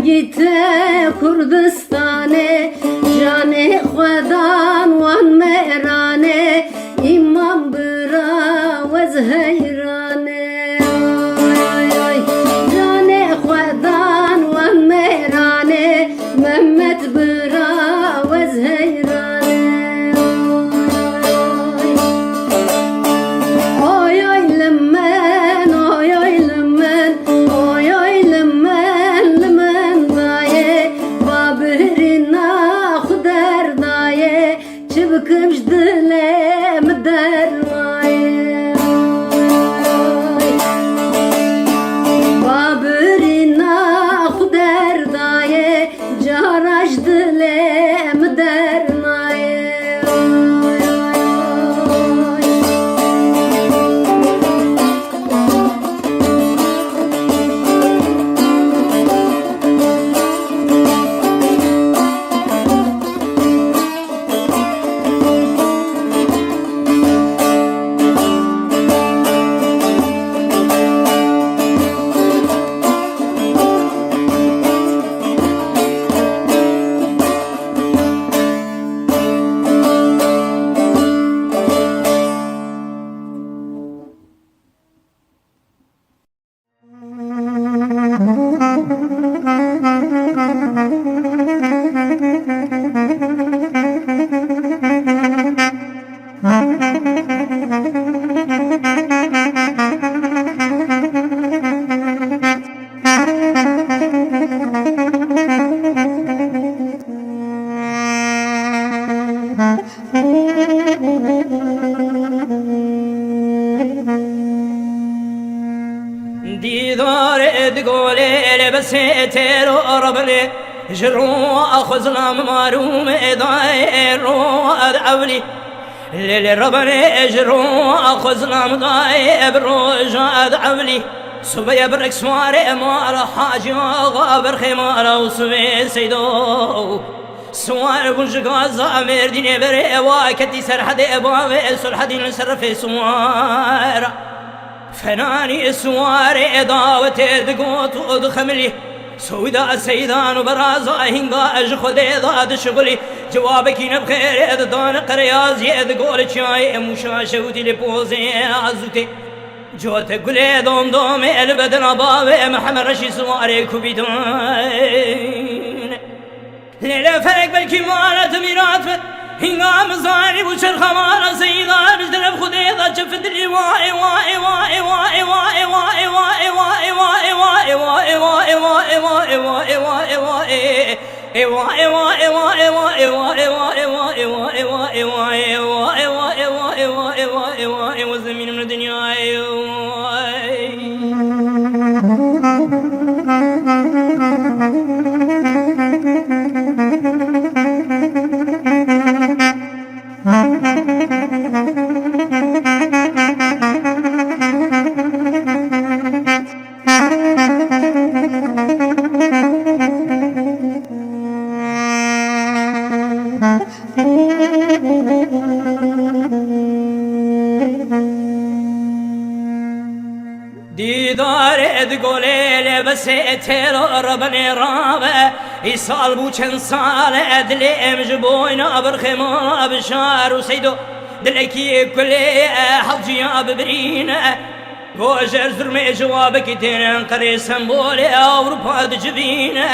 گیته کردستانه جان خودان وان مهرانه ایمان برا وز حیرانه جان خودان وان مهرانه محمد برا وز حیرانه آی آی لمن آی آی لمن آی آی لمن لمن دایه بابرنا خدر دایه چبکمش دلم در مایه بابرنا خدر دایه جاراش دلم در مایه ديدار تقول لبسيت ربلي جرو أخذنا ماروم داير أدعولي للربني جرو أخذنا مضاي بروج أدعولي صبي برك سواري مال حاجي غابر خمار وصبي سيدو سوار بنج غازا مردين بري واكتي سرحد بابي سرحدين سرفي سوار فناني سواري داوت دقوت ودخملي سويدا سيدان وبرازا هنگا اج خدي ضاد شغلي جوابك نبخير دان قرياز يدقول شاي مشاشوتي لبوزي عزوتي جوت قلي دوم دوم البدن بابي محمد رشي سواري كوبيدون ليلة فرق بالكمالة ميرات هنگام زاری بوشر خمارا سیدا بجدر بخودی دا چفت لی وای وای وای وای وای وای وای وای وای وای وای وای وای وای وای وای وای وای وزمین من الدنيا ديدار تقولي لبسي تيرو ربني رابع يسال بو چند سال ادلي مجبوين برخيمو بشار وسيدو دلكي كلي حفجي ببرين گوشر زرمي جوابك تين قري سمبولي اوروبا دجبين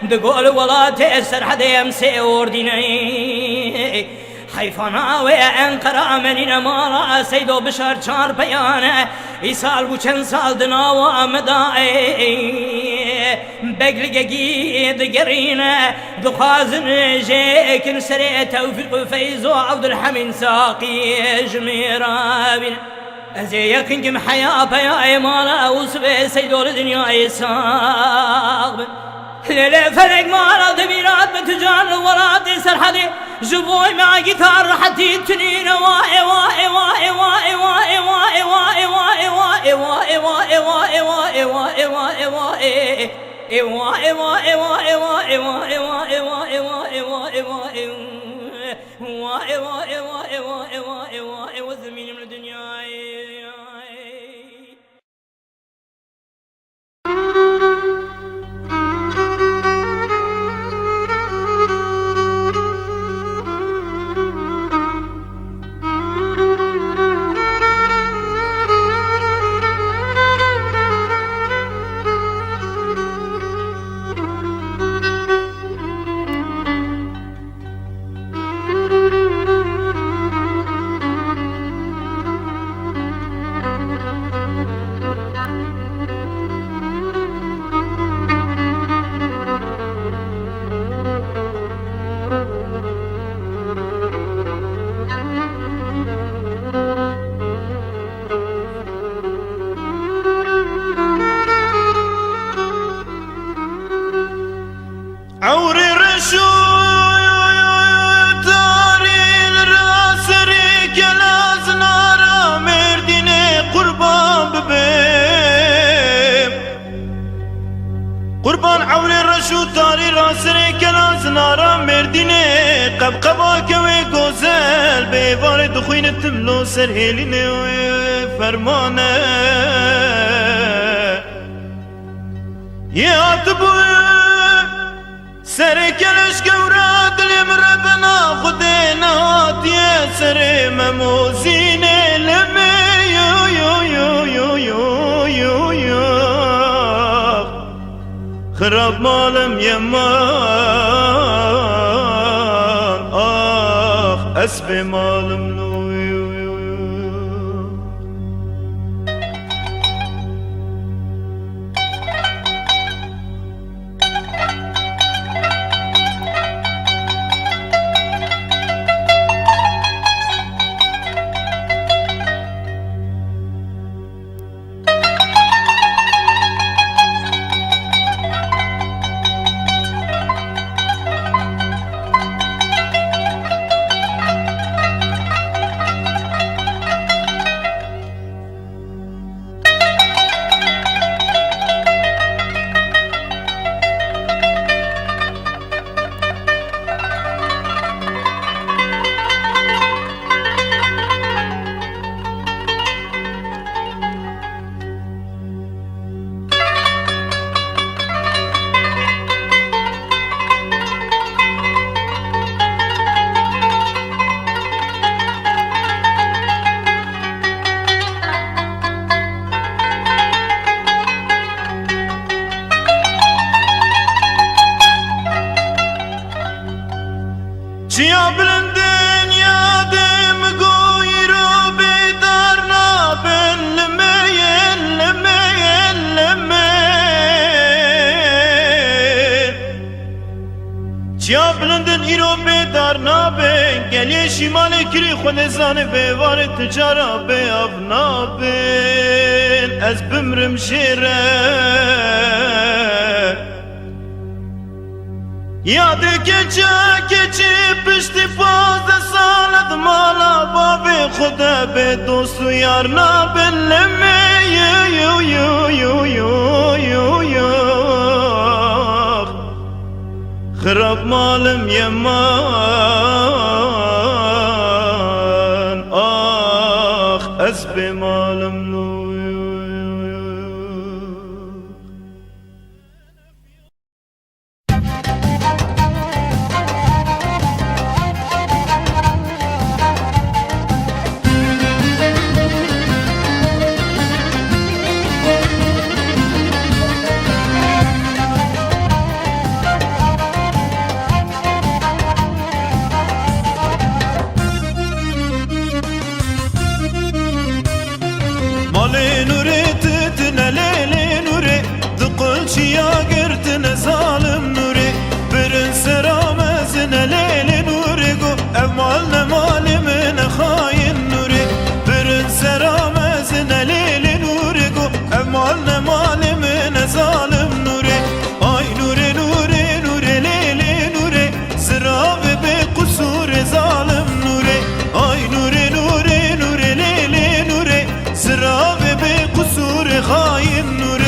دقول ولاتي سرحد يمسي ورديني حيفانا وانقرا منين مارا سيدو بشار چار بيانه يسال بو چند سال دناوا مدائي بقلقي دقرينه دخازن جيكن سري توفيق فيزو عبد الحميد ساقي جميرابين ازيكن كم حياة بيا مالا وسبي سيدو الدنيا يساق ليلة فرق مالا دبيرات بتجار ورات سرحدي جبوي مع جيتار حتى تنين واي واي واي واي واي واي واي واي واي واي واي واي واي واي واي واي وزمين من الدنيا شو تاری راسره کلاز نارا مردینه قبقبا کوی گوزل بیوار دخوین تملو سر هیلینه و فرمانه یاد بوه سر کلش گورا دلیم ربنا خود نهاتیه سر مموزینه لمه یو یو یو یو یو یو یو خراب مالم يمان اسب مالم لو چیا بلندن یادم گویرو بیدار نابن لمین لمین لمین چیا بلندن ایرو بیدار نابن گلی شمال کری خود زانه بیوار تجارا بی اف نابن از بمرم شیره یاد keçe pişti fazla salat mala babi khuda be dostu yar na belleme yo yo yo yo yo yo خراب malım yaman esbe malım lo مالي نوري تتنا ليلي نوري دقل شيا قرتنا ظالم نوري برن سرامزنا ليلي نوري قو أمالنا مالي من خاين نوري برن سرامزنا ليلي نوري قو أمالنا مالي من ظالم نوري آي نوري نوري نوري ليلي نوري سراب بقصور ظالم نوري آي نوري نوري نوري ليلي نوري سراب بقصور خاين نوري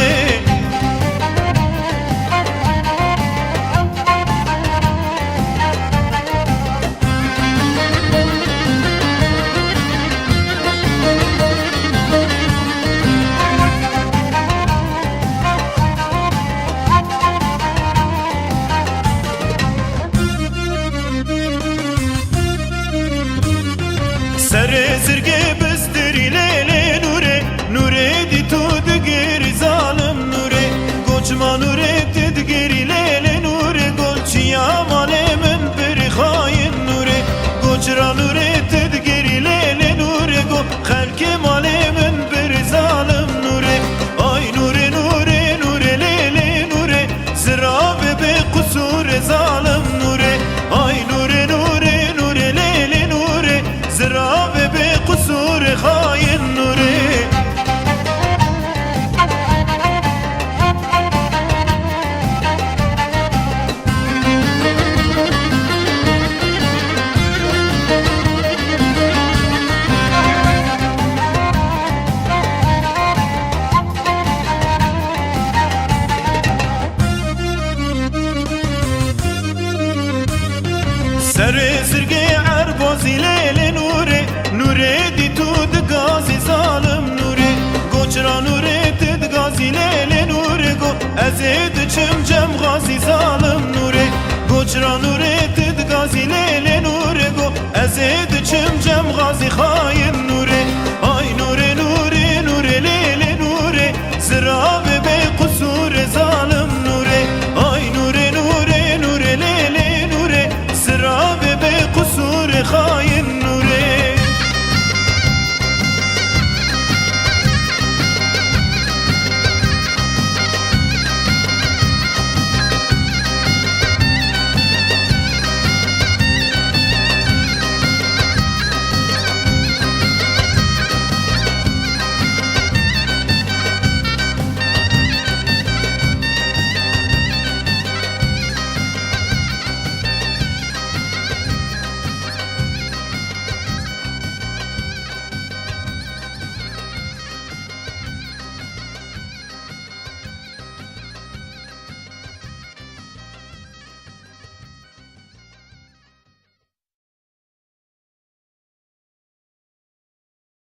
ازید چم جم غازی ظالم نوره گجرا نوره تد غازی لیل نوره گو ازید چم جم غازی خاین نوره